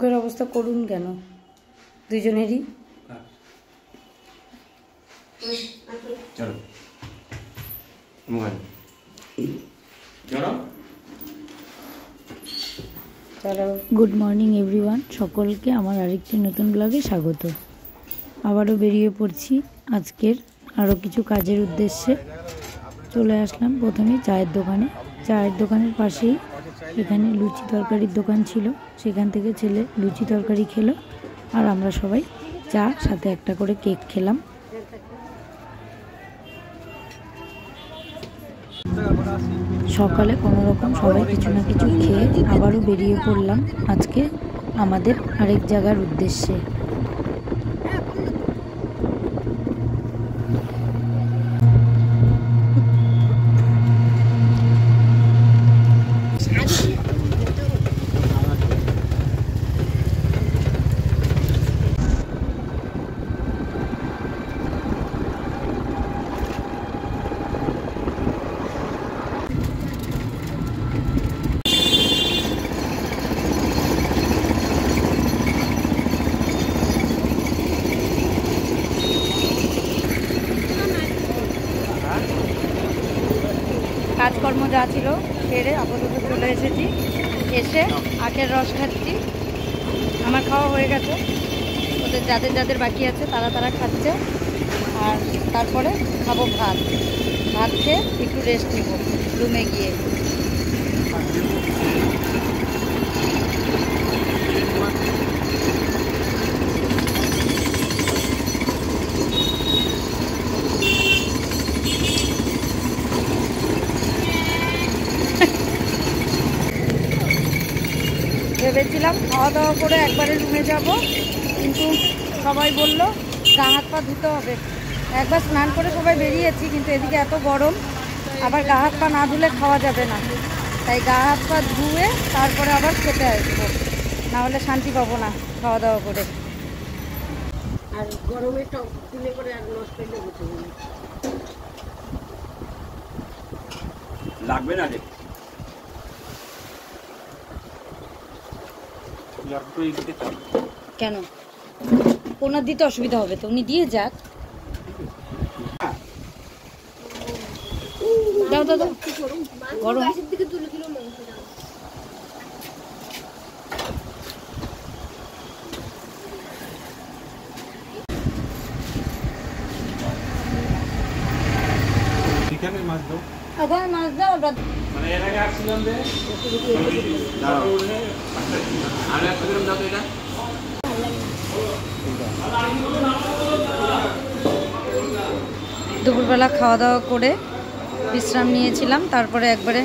মুখের অবস্থা করুন কেন দুজনেরই? গুড মর্নিং এভরিওয়ান, সকলকে আমার আরেকটি নতুন ব্লগে স্বাগত। আবারও বেরিয়ে পড়ছি আজকের আরও কিছু কাজের উদ্দেশ্যে। চলে আসলাম প্রথমে চায়ের দোকানে। চায়ের দোকানের পাশেই এখানে লুচি তরকারির দোকান ছিল, সেখান থেকে ছেলে লুচি তরকারি খেলো আর আমরা সবাই চা সাথে একটা করে কেক খেলাম। সকালে কোনো রকম সবাই কিছু না কিছু খেয়ে আবারও বেরিয়ে পড়লাম আজকে আমাদের আরেক জায়গার উদ্দেশ্যে। কাজকর্ম যা ছিল সেরে আপাতত চলে এসেছি, এসে আখের রস খাচ্ছি। আমার খাওয়া হয়ে গেছে, ওদের যাদের যাদের বাকি আছে তারা খাচ্ছে। আর তারপরে খাবো ভাত খেয়ে একটু রেস্ট নিব রুমে গিয়ে। ভেবেছিলাম খাওয়া দাওয়া করে একবারে রুমে যাব, কিন্তু সবাই বলল গা হাত পা ধুতে হবে। একবার স্নান করে সবাই বেরিয়েছি, কিন্তু এদিকে এত গরম, আবার গা হাত পা না ধুলে খাওয়া যাবে না। তাই গা হাত পা ধুয়ে তারপরে আবার খেতে আসবো, না হলে শান্তি পাবো না খাওয়া দাওয়া করে। আর গরমে টক তুলে করে আর নষ্ট হইলে বসে লাগবে না রে। কেন ওনার দিতে অসুবিধা হবে তো, উনি দিয়ে যাক। দাও দাও গরম। মাছ দাও, আবার মাছ দাও। মানে এর আগে আসছিলাম যে আর একটা গরম দাও তো এটা। দুপুরবেলা খাওয়া দাওয়া করে বিশ্রাম নিয়েছিলাম, তারপরে একবারে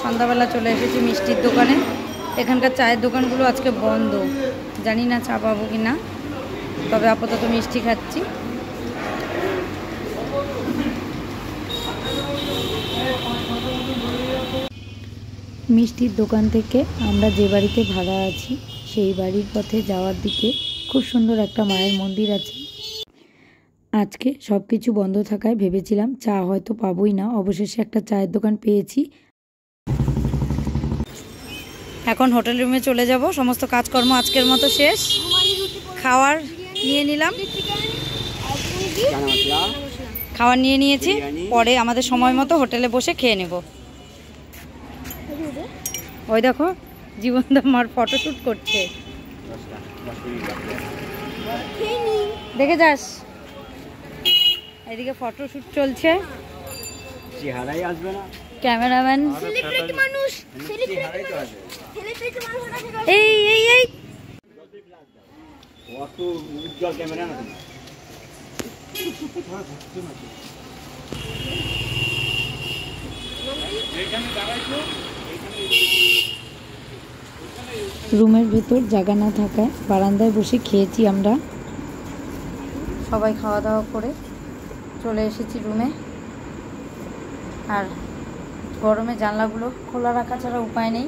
সন্ধ্যাবেলা চলে এসেছি মিষ্টির দোকানে। এখানকার চায়ের দোকানগুলো আজকে বন্ধ, জানি না চা পাবো কি না, তবে আপাতত মিষ্টি খাচ্ছি। মিষ্টির দোকান থেকে আমরা যে বাড়িতে ভাড়া আছি সেই বাড়ির পথে যাওয়ার দিকে খুব সুন্দর একটা মায়ের মন্দির আছে। আজকে সব কিছু বন্ধ থাকায় ভেবেছিলাম চা হয়তো পাবোই না, অবশেষে একটা চায়ের দোকান পেয়েছি। এখন হোটেল রুমে চলে যাব, সমস্ত কাজকর্ম আজকের মতো শেষ। খাওয়ার নিয়ে নিলাম, খাওয়ার নিয়ে নিয়েছি, পরে আমাদের সময় মতো হোটেলে বসে খেয়ে নেব। ওই দেখো জীবনদা মার ফটোশ্যুট করছে, দেখে যাস। এদিকে ফটোশ্যুট চলছে, ক্যামেরাম্যান এই এই এই রুমের ভেতর জায়গা না থাকায় বারান্দায় বসে খেয়েছি আমরা। সবাই খাওয়া দাওয়া করে চলে এসেছি রুমে। আর গরমে জানলাগুলো খোলা রাখা ছাড়া উপায় নেই,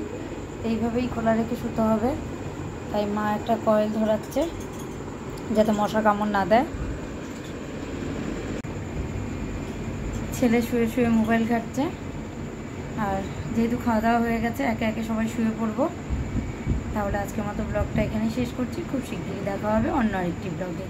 এইভাবেই খোলা রেখে শুতে হবে। তাই মা একটা কয়েল ধরাচ্ছে যাতে মশা কামড় না দেয়। ছেলে শুয়ে শুয়ে মোবাইল ঘাঁটছে। আর যেহেতু খাওয়া দাওয়া হয়ে গেছে, একে একে সবাই শুয়ে পড়বো। তাহলে আজকের মতো ব্লগটা এখানে শেষ করছি। খুব শিগগিরই দেখা হবে অন্য আরেকটি ব্লগে।